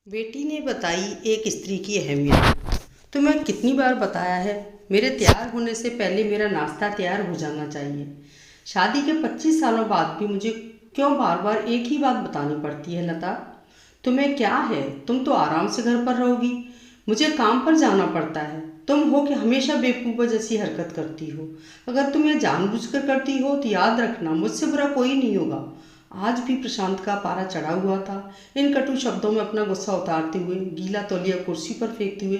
बेटी ने बताई एक स्त्री की अहमियत। तुम्हें कितनी बार बताया है, मेरे तैयार होने से पहले मेरा नाश्ता तैयार हो जाना चाहिए। शादी के 25 सालों बाद भी मुझे क्यों बार बार एक ही बात बतानी पड़ती है लता? तुम्हें क्या है, तुम तो आराम से घर पर रहोगी, मुझे काम पर जाना पड़ता है। तुम हो कि हमेशा बेवकूफ़ जैसी हरकत करती हो। अगर तुम ये जानबूझकर करती हो तो याद रखना, मुझसे बुरा कोई नहीं होगा। आज भी प्रशांत का पारा चढ़ा हुआ था। इन कटु शब्दों में अपना गुस्सा उतारते हुए, गीला तौलिया कुर्सी पर फेंकते हुए,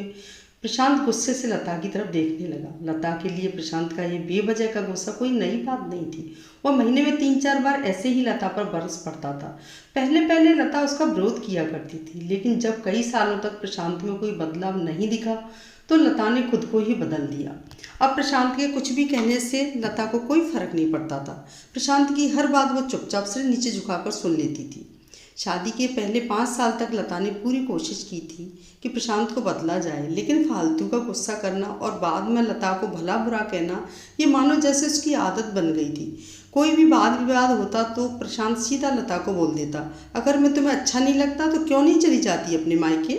प्रशांत गुस्से से लता की तरफ देखने लगा। लता के लिए प्रशांत का ये बेवजह का गुस्सा कोई नई बात नहीं थी। वह महीने में 3-4 बार ऐसे ही लता पर बरस पड़ता था। पहले पहले लता उसका विरोध किया करती थी, लेकिन जब कई सालों तक प्रशांत में कोई बदलाव नहीं दिखा तो लता ने खुद को ही बदल दिया। अब प्रशांत के कुछ भी कहने से लता को कोई फर्क नहीं पड़ता था। प्रशांत की हर बात वो चुपचाप से नीचे झुकाकर सुन लेती थी। शादी के पहले 5 साल तक लता ने पूरी कोशिश की थी कि प्रशांत को बदला जाए, लेकिन फालतू का गुस्सा करना और बाद में लता को भला बुरा कहना, ये मानो जैसे उसकी आदत बन गई थी। कोई भी वाद विवाद होता तो प्रशांत सीधा लता को बोल देता, अगर मैं तुम्हें अच्छा नहीं लगता तो क्यों नहीं चली जाती अपने मायके,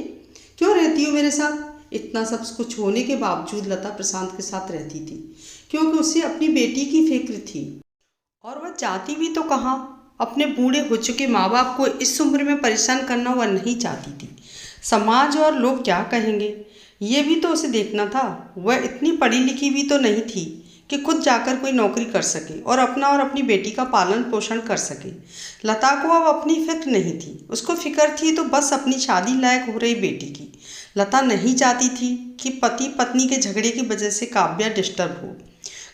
क्यों रहती हो मेरे साथ? इतना सब कुछ होने के बावजूद लता प्रशांत के साथ रहती थी, क्योंकि उसे अपनी बेटी की फिक्र थी। और वह चाहती भी तो कहाँ, अपने बूढ़े हो चुके माँ बाप को इस उम्र में परेशान करना वह नहीं चाहती थी। समाज और लोग क्या कहेंगे, ये भी तो उसे देखना था। वह इतनी पढ़ी लिखी भी तो नहीं थी कि खुद जाकर कोई नौकरी कर सके और अपना और अपनी बेटी का पालन पोषण कर सके। लता को अब अपनी फिक्र नहीं थी, उसको फिक्र थी तो बस अपनी शादी लायक हो रही बेटी की। लता नहीं चाहती थी कि पति पत्नी के झगड़े की वजह से काव्या डिस्टर्ब हो।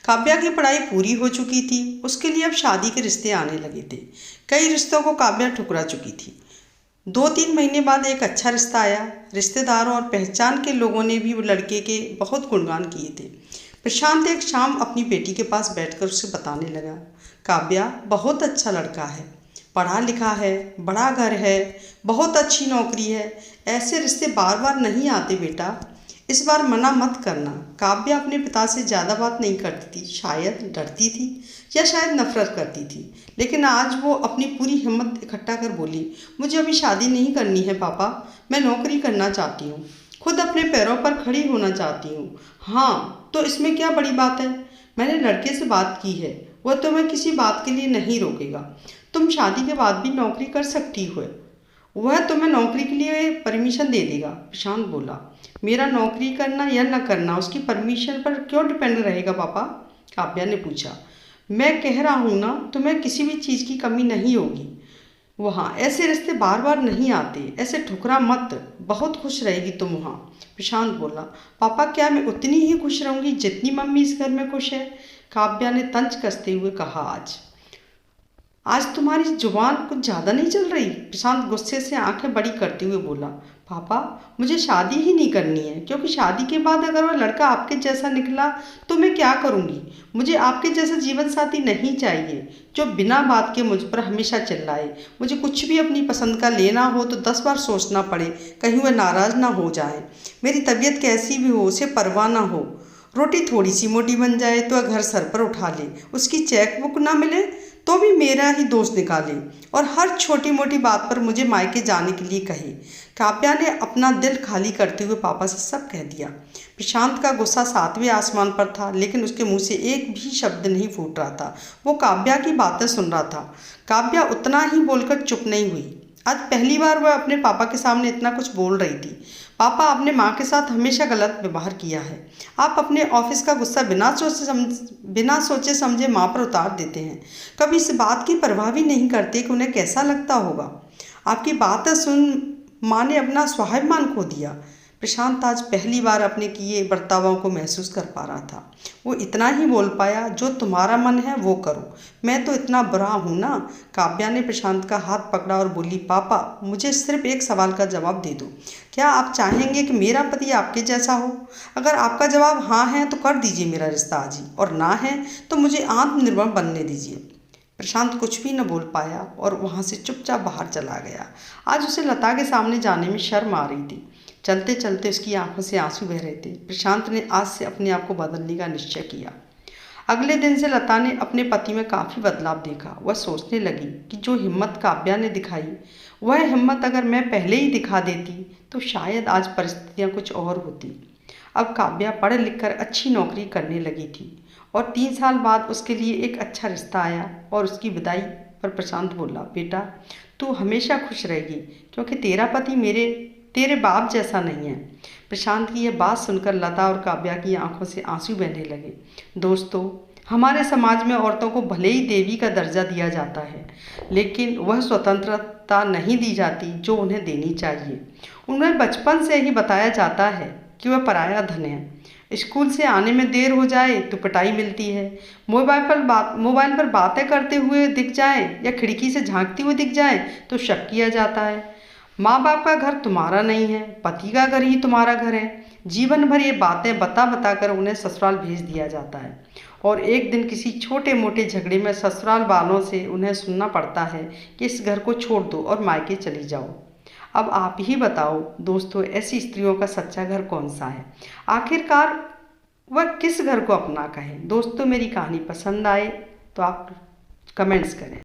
काव्या की पढ़ाई पूरी हो चुकी थी, उसके लिए अब शादी के रिश्ते आने लगे थे। कई रिश्तों को काव्या ठुकरा चुकी थी। 2-3 महीने बाद एक अच्छा रिश्ता आया। रिश्तेदारों और पहचान के लोगों ने भी वो लड़के के बहुत गुणगान किए थे। प्रशांत एक शाम अपनी बेटी के पास बैठकर उसे बताने लगा, काव्या बहुत अच्छा लड़का है, पढ़ा लिखा है, बड़ा घर है, बहुत अच्छी नौकरी है। ऐसे रिश्ते बार बार नहीं आते बेटा, इस बार मना मत करना। काव्या अपने पिता से ज़्यादा बात नहीं करती थी, शायद डरती थी या शायद नफरत करती थी, लेकिन आज वो अपनी पूरी हिम्मत इकट्ठा कर बोली, मुझे अभी शादी नहीं करनी है पापा, मैं नौकरी करना चाहती हूँ, खुद अपने पैरों पर खड़ी होना चाहती हूँ। हाँ तो इसमें क्या बड़ी बात है, मैंने लड़के से बात की है, वह तुम्हें किसी बात के लिए नहीं रोकेगा। तुम शादी के बाद भी नौकरी कर सकती हो, वह तुम्हें नौकरी के लिए परमिशन दे देगा। प्रशांत बोला, मेरा नौकरी करना या न करना उसकी परमिशन पर क्यों डिपेंड रहेगा पापा? काव्या ने पूछा। मैं कह रहा हूँ ना, तुम्हें किसी भी चीज़ की कमी नहीं होगी वहाँ। ऐसे रिश्ते बार बार नहीं आते, ऐसे ठुकरा मत, बहुत खुश रहेगी तुम वहाँ। प्रशांत बोला, पापा क्या मैं उतनी ही खुश रहूँगी जितनी मम्मी इस घर में खुश है? काव्या ने तंज कसते हुए कहा। आज आज तुम्हारी जुबान कुछ ज़्यादा नहीं चल रही? प्रशांत गुस्से से आंखें बड़ी करते हुए बोला, पापा मुझे शादी ही नहीं करनी है, क्योंकि शादी के बाद अगर वह लड़का आपके जैसा निकला तो मैं क्या करूँगी? मुझे आपके जैसा जीवन साथी नहीं चाहिए जो बिना बात के मुझ पर हमेशा चिल्लाए। मुझे कुछ भी अपनी पसंद का लेना हो तो 10 बार सोचना पड़े, कहीं वह नाराज़ ना हो जाए। मेरी तबीयत कैसी भी हो उसे परवाह ना हो, रोटी थोड़ी सी मोटी बन जाए तो वह घर सर पर उठा ले, उसकी चेक बुक ना मिले तो भी मेरा ही दोष निकाले और हर छोटी मोटी बात पर मुझे मायके जाने के लिए कहे। काव्या ने अपना दिल खाली करते हुए पापा से सब कह दिया। प्रशांत का गुस्सा 7वें आसमान पर था, लेकिन उसके मुंह से एक भी शब्द नहीं फूट रहा था। वो काव्या की बातें सुन रहा था। काव्या उतना ही बोलकर चुप नहीं हुई। आज पहली बार वह अपने पापा के सामने इतना कुछ बोल रही थी। पापा, आपने माँ के साथ हमेशा गलत व्यवहार किया है। आप अपने ऑफिस का गुस्सा बिना सोचे समझे माँ पर उतार देते हैं। कभी इस बात की परवाह भी नहीं करते कि उन्हें कैसा लगता होगा। आपकी बातें सुन माँ ने अपना स्वाभिमान खो दिया। प्रशांत आज पहली बार अपने किए बर्तावों को महसूस कर पा रहा था। वो इतना ही बोल पाया, जो तुम्हारा मन है वो करो, मैं तो इतना बुरा हूँ ना? काव्या ने प्रशांत का हाथ पकड़ा और बोली, पापा मुझे सिर्फ एक सवाल का जवाब दे दो, क्या आप चाहेंगे कि मेरा पति आपके जैसा हो? अगर आपका जवाब हाँ है तो कर दीजिए मेरा रिश्ता आज ही, और ना है तो मुझे आत्मनिर्भर बनने दीजिए। प्रशांत कुछ भी न बोल पाया और वहाँ से चुपचाप बाहर चला गया। आज उसे लता के सामने जाने में शर्म आ रही थी। चलते चलते उसकी आंखों से आंसू बह रहे थे। प्रशांत ने आज से अपने आप को बदलने का निश्चय किया। अगले दिन से लता ने अपने पति में काफ़ी बदलाव देखा। वह सोचने लगी कि जो हिम्मत काव्या ने दिखाई, वह हिम्मत अगर मैं पहले ही दिखा देती तो शायद आज परिस्थितियाँ कुछ और होती। अब काव्या पढ़ लिख कर अच्छी नौकरी करने लगी थी और 3 साल बाद उसके लिए एक अच्छा रिश्ता आया और उसकी विदाई पर प्रशांत बोला, बेटा तू हमेशा खुश रहेगी क्योंकि तेरा पति तेरे बाप जैसा नहीं है। प्रशांत की यह बात सुनकर लता और काव्या की आंखों से आंसू बहने लगे। दोस्तों, हमारे समाज में औरतों को भले ही देवी का दर्जा दिया जाता है, लेकिन वह स्वतंत्रता नहीं दी जाती जो उन्हें देनी चाहिए। उन्हें बचपन से ही बताया जाता है कि वह पराया धन है। स्कूल से आने में देर हो जाए तो पिटाई मिलती है। मोबाइल पर बातें करते हुए दिख जाए या खिड़की से झांकती हुई दिख जाए तो शक किया जाता है। माँ बाप का घर तुम्हारा नहीं है, पति का घर ही तुम्हारा घर है। जीवन भर ये बातें बता बता कर उन्हें ससुराल भेज दिया जाता है और एक दिन किसी छोटे मोटे झगड़े में ससुराल वालों से उन्हें सुनना पड़ता है कि इस घर को छोड़ दो और मायके चली जाओ। अब आप ही बताओ दोस्तों, ऐसी स्त्रियों का सच्चा घर कौन सा है? आखिरकार वह किस घर को अपना कहें? दोस्तों, मेरी कहानी पसंद आए तो आप कमेंट्स करें।